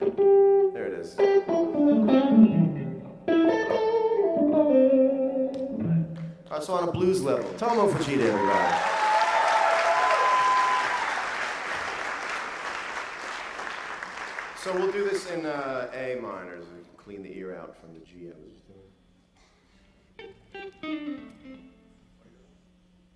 There it is. So on a blues level. Tomo Fujita, everybody. So we'll do this in A minor, so we can clean the ear out from the G I was just doing.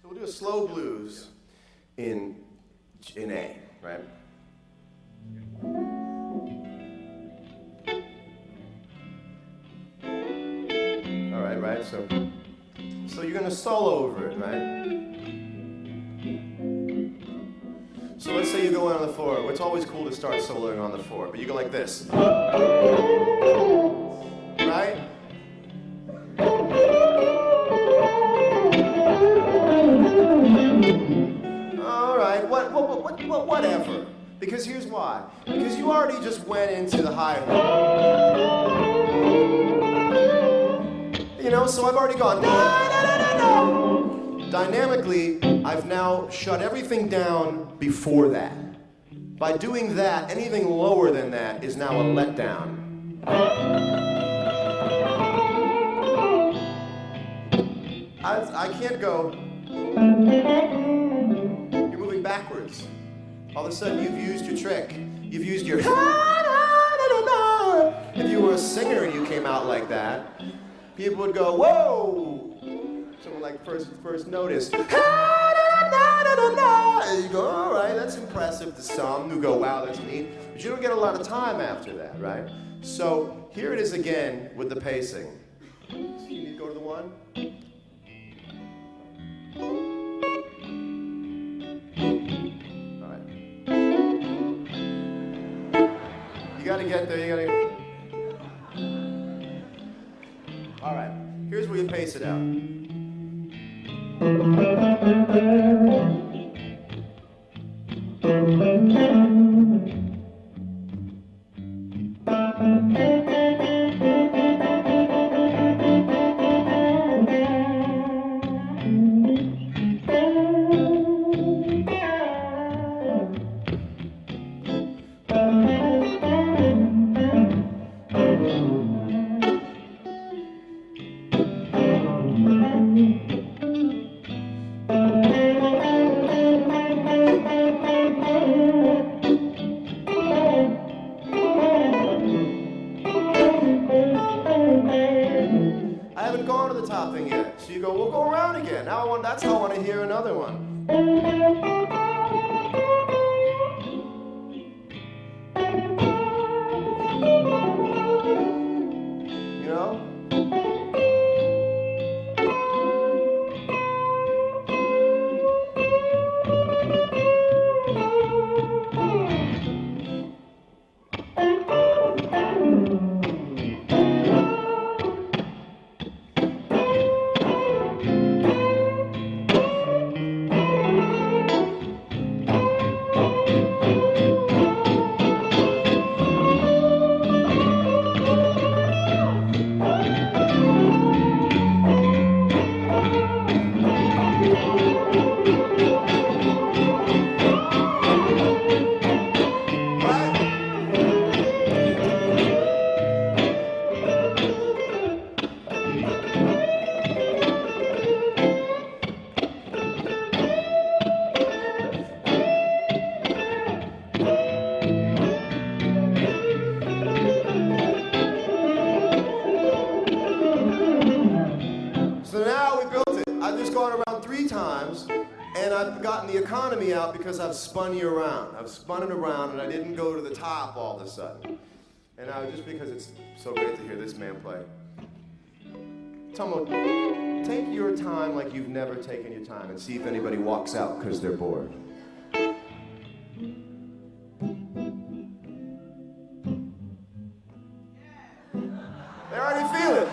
So we'll do a slow blues in A, right? All right, right? So you're gonna solo over it, right? So let's say you go out on the floor. It's always cool to start soloing on the floor, but you go like this. Right? All right, whatever. Because here's why. Because you already just went into the high. You know, so I've already gone. Dynamically, I've now shut everything down before that. By doing that, anything lower than that is now a letdown. I can't go. You're moving backwards. All of a sudden, you've used your trick. You've used your. If you were a singer and you came out like that, people would go, whoa! Someone like first notice. And you go, all right, that's impressive to some who go, wow, that's neat. But you don't get a lot of time after that, right? So here it is again with the pacing. So you need to go to the one. All right. You gotta get there, you gotta. All right, here's where you pace it out. That's how I want to hear another one. You know? Out because I've spun you around. I've spun it around and I didn't go to the top all of a sudden. And now just because it's so great to hear this man play. Tomo, take your time like you've never taken your time and see if anybody walks out because they're bored. They already feel it.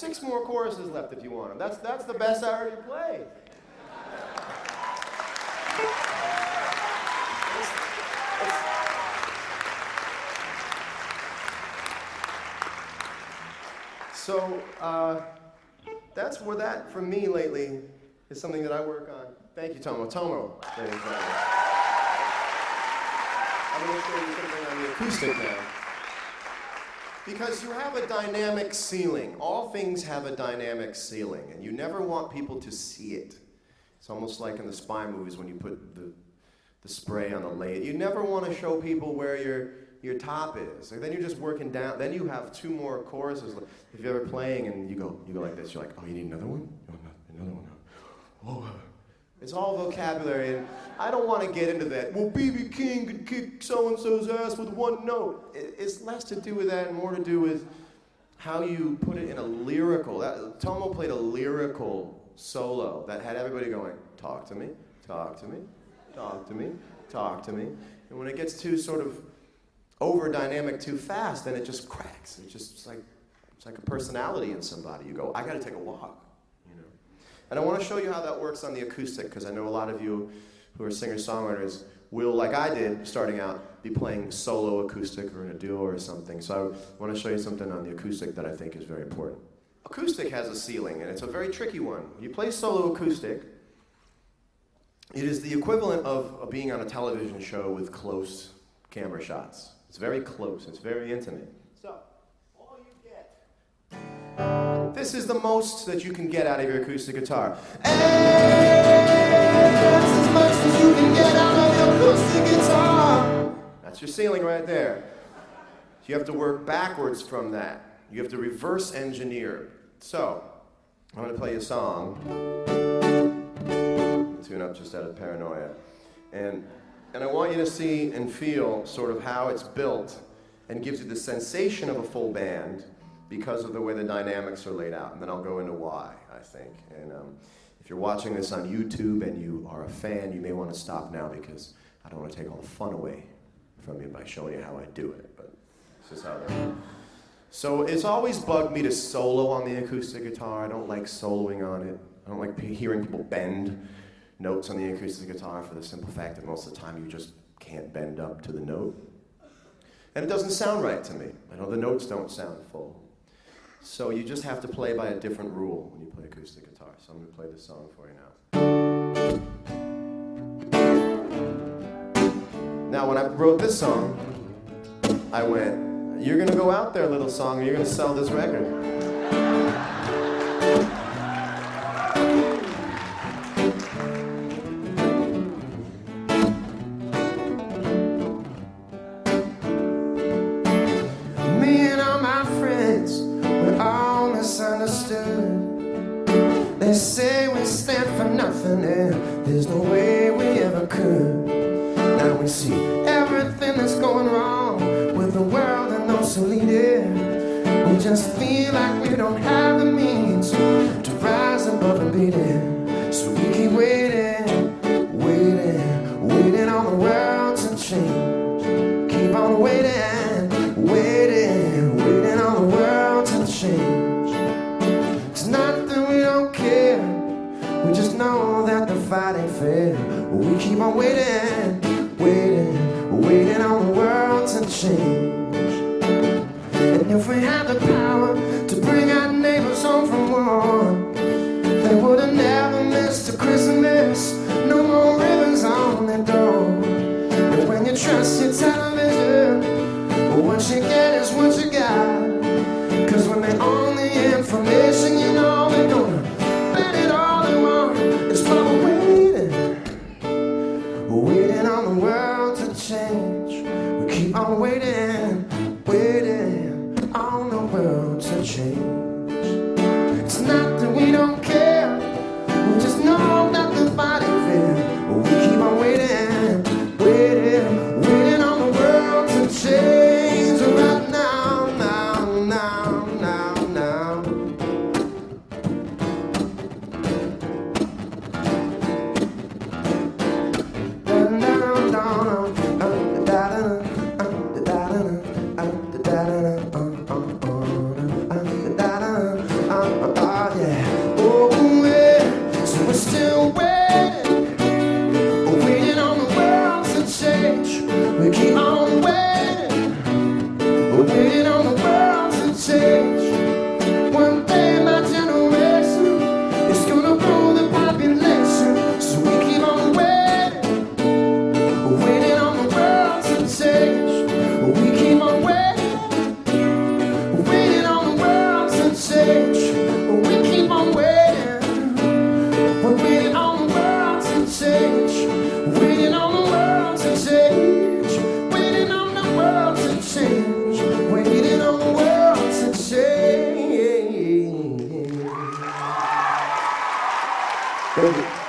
6 more choruses left if you want them. That's the best I already played. So that's where that, for me lately, is something that I work on. Thank you, Tomo. Tomo. I'm going to show you something on the acoustic now. Because you have a dynamic ceiling. All things have a dynamic ceiling, and you never want people to see it. It's almost like in the spy movies when you put the spray on the lid. You never want to show people where your top is. And then you're just working down. Then you have 2 more choruses. If you're ever playing and you go like this, you're like, oh, you need another one? Oh, another one. Oh. It's all vocabulary, and I don't want to get into that. Well, B.B. King could kick so-and-so's ass with 1 note. It's less to do with that and more to do with how you put it in a lyrical. Tomo played a lyrical solo that had everybody going, talk to me, talk to me, talk to me, talk to me. And when it gets too sort of over-dynamic too fast, then it just cracks. It's like a personality in somebody. You go, I got to take a walk. And I want to show you how that works on the acoustic, because I know a lot of you who are singer-songwriters will, like I did, starting out, be playing solo acoustic or in a duo or something. So I want to show you something on the acoustic that I think is very important. Acoustic has a ceiling, and it's a very tricky one. When you play solo acoustic, it is the equivalent of being on a television show with close camera shots. It's very close. It's very intimate. So, all you get... This is the most that you can get out of your acoustic guitar. And that's as much as you can get out of your acoustic guitar. That's your ceiling right there. So you have to work backwards from that. You have to reverse engineer. So, I'm going to play you a song. Tune up just out of paranoia. And I want you to see and feel sort of how it's built and gives you the sensation of a full band, because of the way the dynamics are laid out. And then I'll go into why, I think. And if you're watching this on YouTube and you are a fan, you may want to stop now, because I don't want to take all the fun away from you by showing you how I do it. But this is how that is. So it's always bugged me to solo on the acoustic guitar. I don't like soloing on it. I don't like hearing people bend notes on the acoustic guitar, for the simple fact that most of the time you just can't bend up to the note. And it doesn't sound right to me. I know the notes don't sound full. So you just have to play by a different rule when you play acoustic guitar. So I'm going to play this song for you now. Now, when I wrote this song, I went, you're going to go out there, little song, and you're going to sell this record. They say we stand for nothing, and there's no way we ever could. Now we see everything that's going wrong with the world and those who lead it. We just feel like we don't have the means to rise above and beat it. So we keep waiting, waiting, waiting on the world to change. Keep on waiting, waiting, waiting on the world to change. It's not that we don't care, we just know that the fight ain't fair. We keep on waiting, waiting, waiting on the world to change. And if we had the power to bring our neighbors home from war, they would have never missed a Christmas. No more ribbons on their door. And when you trust your television, what you get is what you got. Cause when they own the information, you know they're gonna bet it all they want. It's while we're waiting on the world to change. We keep on waiting, waiting on the world to change. It's not that we don't care, we just know that the fight ain't fair. We keep on waiting, waiting, waiting on the world to change. Right now, now. We're waiting on the world to change. One day my generation is gonna grow the population. So we keep on waiting. We're waiting on the world to change. We keep on waiting. We're waiting on the world to change. We keep on waiting. We're waiting on the world to change. Waiting on the world to change. Waiting on the world to change. Waiting on the world to change. Thank you.